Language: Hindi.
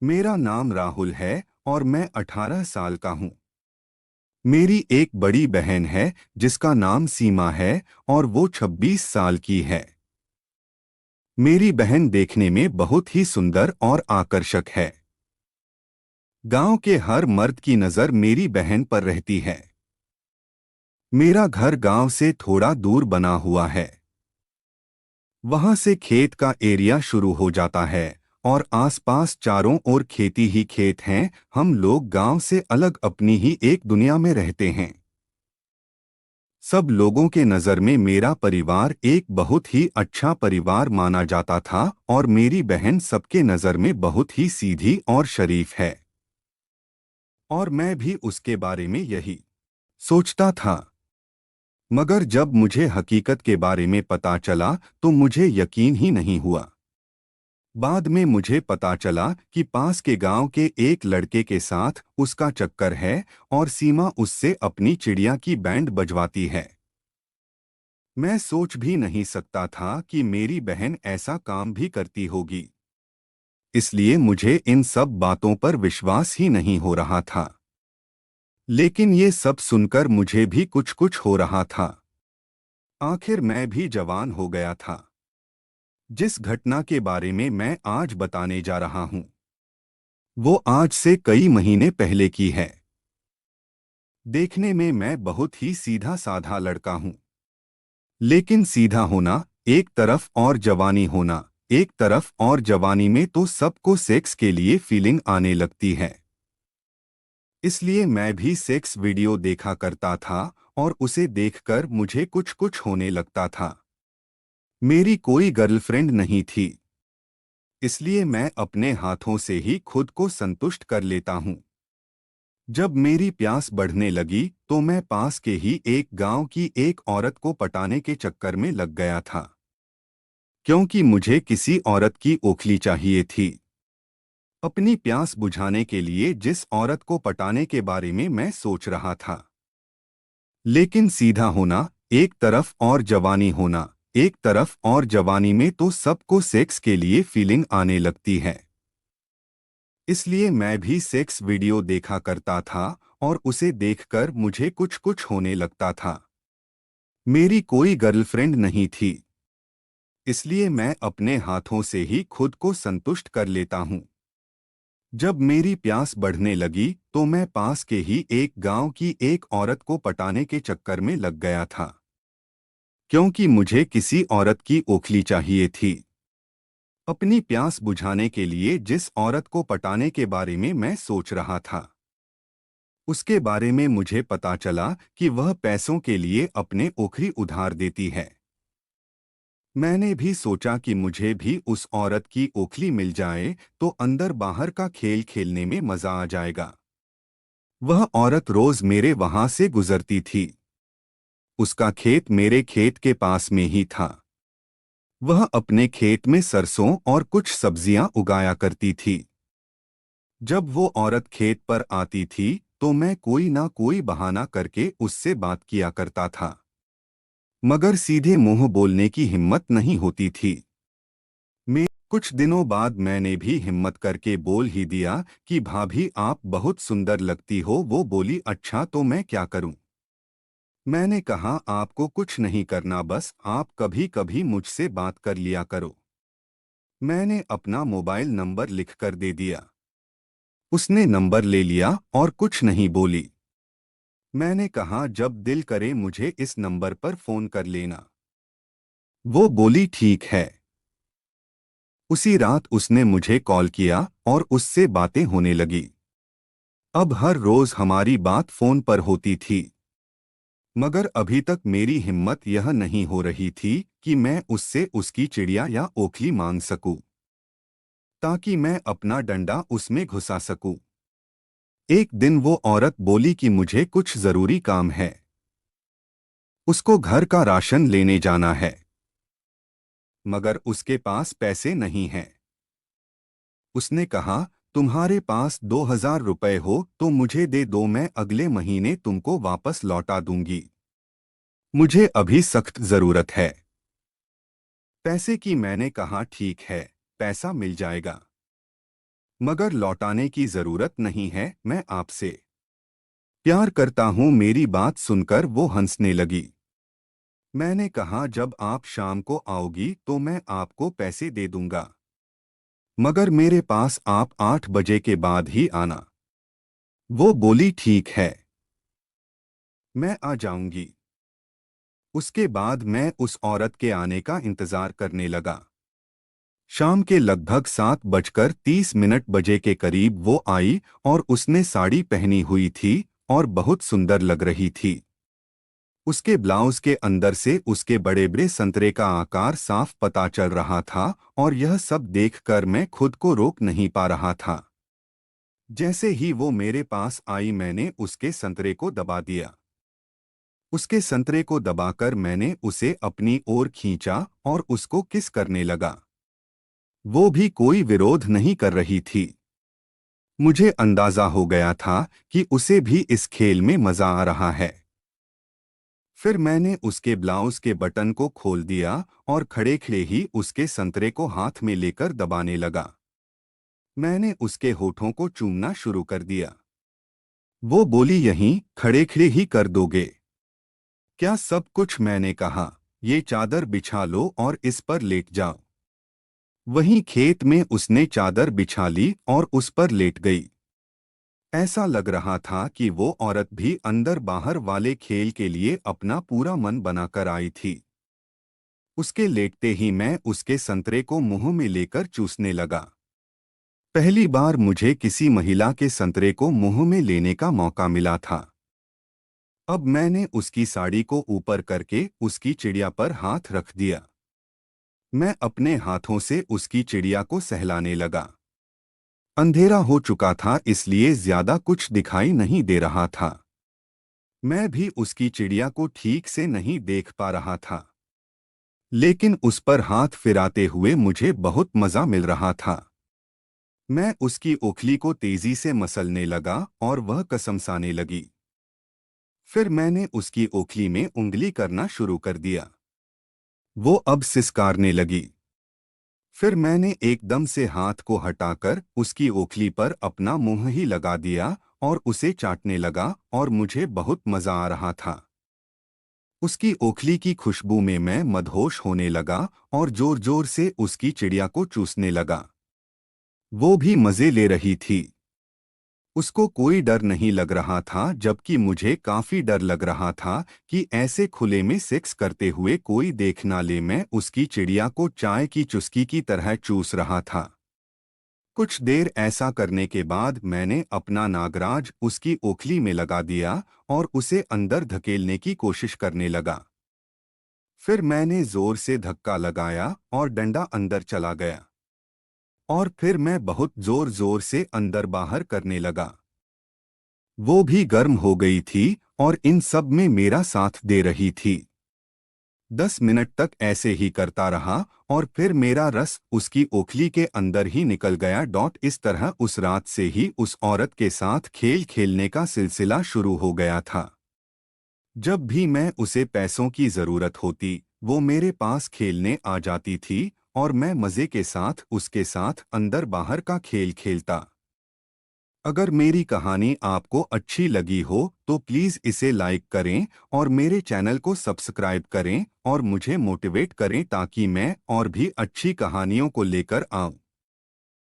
मेरा नाम राहुल है और मैं 18 साल का हूँ। मेरी एक बड़ी बहन है जिसका नाम सीमा है और वो 26 साल की है। मेरी बहन देखने में बहुत ही सुंदर और आकर्षक है। गांव के हर मर्द की नज़र मेरी बहन पर रहती है। मेरा घर गांव से थोड़ा दूर बना हुआ है। वहां से खेत का एरिया शुरू हो जाता है और आसपास चारों ओर खेती ही खेत हैं। हम लोग गांव से अलग अपनी ही एक दुनिया में रहते हैं। सब लोगों के नज़र में मेरा परिवार एक बहुत ही अच्छा परिवार माना जाता था और मेरी बहन सबके नज़र में बहुत ही सीधी और शरीफ है। और मैं भी उसके बारे में यही सोचता था। मगर जब मुझे हकीकत के बारे में पता चला तो मुझे यकीन ही नहीं हुआ। बाद में मुझे पता चला कि पास के गांव के एक लड़के के साथ उसका चक्कर है और सीमा उससे अपनी चिड़िया की बैंड बजवाती है। मैं सोच भी नहीं सकता था कि मेरी बहन ऐसा काम भी करती होगी। इसलिए मुझे इन सब बातों पर विश्वास ही नहीं हो रहा था। लेकिन ये सब सुनकर मुझे भी कुछ कुछ हो रहा था। आखिर मैं भी जवान हो गया था। जिस घटना के बारे में मैं आज बताने जा रहा हूं वो आज से कई महीने पहले की है। देखने में मैं बहुत ही सीधा साधा लड़का हूं। लेकिन सीधा होना एक तरफ और जवानी होना एक तरफ, और जवानी में तो सबको सेक्स के लिए फीलिंग आने लगती है। इसलिए मैं भी सेक्स वीडियो देखा करता था और उसे देखकर मुझे कुछ कुछ होने लगता था। मेरी कोई गर्लफ्रेंड नहीं थी, इसलिए मैं अपने हाथों से ही खुद को संतुष्ट कर लेता हूँ। जब मेरी प्यास बढ़ने लगी तो मैं पास के ही एक गांव की एक औरत को पटाने के चक्कर में लग गया था, क्योंकि मुझे किसी औरत की ओखली चाहिए थी। अपनी प्यास बुझाने के लिए जिस औरत को पटाने के बारे में मैं सोच रहा था। लेकिन सीधा होना एक तरफ और जवानी होना एक तरफ, और जवानी में तो सबको सेक्स के लिए फीलिंग आने लगती है। इसलिए मैं भी सेक्स वीडियो देखा करता था और उसे देखकर मुझे कुछ कुछ होने लगता था। मेरी कोई गर्लफ्रेंड नहीं थी, इसलिए मैं अपने हाथों से ही खुद को संतुष्ट कर लेता हूँ। जब मेरी प्यास बढ़ने लगी तो मैं पास के ही एक गांव की एक औरत को पटाने के चक्कर में लग गया था, क्योंकि मुझे किसी औरत की ओखली चाहिए थी। अपनी प्यास बुझाने के लिए जिस औरत को पटाने के बारे में मैं सोच रहा था उसके बारे में मुझे पता चला कि वह पैसों के लिए अपने ओखली उधार देती है। मैंने भी सोचा कि मुझे भी उस औरत की ओखली मिल जाए तो अंदर बाहर का खेल खेलने में मजा आ जाएगा। वह औरत रोज मेरे वहां से गुजरती थी। उसका खेत मेरे खेत के पास में ही था। वह अपने खेत में सरसों और कुछ सब्जियां उगाया करती थी। जब वो औरत खेत पर आती थी तो मैं कोई ना कोई बहाना करके उससे बात किया करता था, मगर सीधे मुंह बोलने की हिम्मत नहीं होती थी। मैं कुछ दिनों बाद मैंने भी हिम्मत करके बोल ही दिया कि भाभी आप बहुत सुंदर लगती हो। वो बोली अच्छा तो मैं क्या करूं। मैंने कहा आपको कुछ नहीं करना, बस आप कभी कभी मुझसे बात कर लिया करो। मैंने अपना मोबाइल नंबर लिखकर दे दिया। उसने नंबर ले लिया और कुछ नहीं बोली। मैंने कहा जब दिल करे मुझे इस नंबर पर फोन कर लेना। वो बोली ठीक है। उसी रात उसने मुझे कॉल किया और उससे बातें होने लगी। अब हर रोज हमारी बात फोन पर होती थी। मगर अभी तक मेरी हिम्मत यह नहीं हो रही थी कि मैं उससे उसकी चिड़िया या ओखली मांग सकूं, ताकि मैं अपना डंडा उसमें घुसा सकूं। एक दिन वो औरत बोली कि मुझे कुछ जरूरी काम है। उसको घर का राशन लेने जाना है, मगर उसके पास पैसे नहीं हैं। उसने कहा तुम्हारे पास 2,000 रुपए हो तो मुझे दे दो, मैं अगले महीने तुमको वापस लौटा दूंगी। मुझे अभी सख्त जरूरत है पैसे की। मैंने कहा ठीक है, पैसा मिल जाएगा। मगर लौटाने की जरूरत नहीं है, मैं आपसे प्यार करता हूँ। मेरी बात सुनकर वो हंसने लगी। मैंने कहा, जब आप शाम को आओगी तो मैं आपको पैसे दे दूंगा, मगर मेरे पास आप 8 बजे के बाद ही आना। वो बोली, ठीक है, मैं आ जाऊंगी। उसके बाद मैं उस औरत के आने का इंतजार करने लगा। शाम के लगभग 7:30 बजे के करीब वो आई और उसने साड़ी पहनी हुई थी और बहुत सुंदर लग रही थी। उसके ब्लाउज के अंदर से उसके बड़े बड़े संतरे का आकार साफ पता चल रहा था और यह सब देखकर मैं खुद को रोक नहीं पा रहा था। जैसे ही वो मेरे पास आई मैंने उसके संतरे को दबा दिया। उसके संतरे को दबाकर मैंने उसे अपनी ओर खींचा और उसको किस करने लगा। वो भी कोई विरोध नहीं कर रही थी। मुझे अंदाजा हो गया था कि उसे भी इस खेल में मजा आ रहा है। फिर मैंने उसके ब्लाउज के बटन को खोल दिया और खड़े खड़े ही उसके संतरे को हाथ में लेकर दबाने लगा। मैंने उसके होठों को चूमना शुरू कर दिया। वो बोली, यहीं खड़े खड़े ही कर दोगे क्या सब कुछ? मैंने कहा, ये चादर बिछा लो और इस पर लेट जाओ। वहीं खेत में उसने चादर बिछा ली और उस पर लेट गई। ऐसा लग रहा था कि वो औरत भी अंदर बाहर वाले खेल के लिए अपना पूरा मन बनाकर आई थी। उसके लेटते ही मैं उसके संतरे को मुंह में लेकर चूसने लगा। पहली बार मुझे किसी महिला के संतरे को मुंह में लेने का मौका मिला था। अब मैंने उसकी साड़ी को ऊपर करके उसकी चिड़िया पर हाथ रख दिया। मैं अपने हाथों से उसकी चिड़िया को सहलाने लगा। अंधेरा हो चुका था इसलिए ज्यादा कुछ दिखाई नहीं दे रहा था। मैं भी उसकी चिड़िया को ठीक से नहीं देख पा रहा था, लेकिन उस पर हाथ फिराते हुए मुझे बहुत मजा मिल रहा था। मैं उसकी ओखली को तेजी से मसलने लगा और वह कसमसाने लगी। फिर मैंने उसकी ओखली में उंगली करना शुरू कर दिया। वो अब सिसकारने लगी। फिर मैंने एकदम से हाथ को हटाकर उसकी ओखली पर अपना मुंह ही लगा दिया और उसे चाटने लगा और मुझे बहुत मजा आ रहा था। उसकी ओखली की खुशबू में मैं मदहोश होने लगा और जोर जोर से उसकी चिड़िया को चूसने लगा। वो भी मजे ले रही थी। उसको कोई डर नहीं लग रहा था, जबकि मुझे काफी डर लग रहा था कि ऐसे खुले में सेक्स करते हुए कोई देख ना ले। मैं उसकी चिड़िया को चाय की चुस्की की तरह चूस रहा था। कुछ देर ऐसा करने के बाद मैंने अपना नागराज उसकी ओखली में लगा दिया और उसे अंदर धकेलने की कोशिश करने लगा। फिर मैंने जोर से धक्का लगाया और डंडा अंदर चला गया और फिर मैं बहुत जोर जोर से अंदर बाहर करने लगा। वो भी गर्म हो गई थी और इन सब में मेरा साथ दे रही थी। 10 मिनट तक ऐसे ही करता रहा और फिर मेरा रस उसकी ओखली के अंदर ही निकल गया। इस तरह उस रात से ही उस औरत के साथ खेल खेलने का सिलसिला शुरू हो गया था। जब भी मैं उसे पैसों की जरूरत होती, वो मेरे पास खेलने आ जाती थी और मैं मजे के साथ उसके साथ अंदर बाहर का खेल खेलता। अगर मेरी कहानी आपको अच्छी लगी हो तो प्लीज़ इसे लाइक करें और मेरे चैनल को सब्सक्राइब करें और मुझे मोटिवेट करें ताकि मैं और भी अच्छी कहानियों को लेकर आऊं।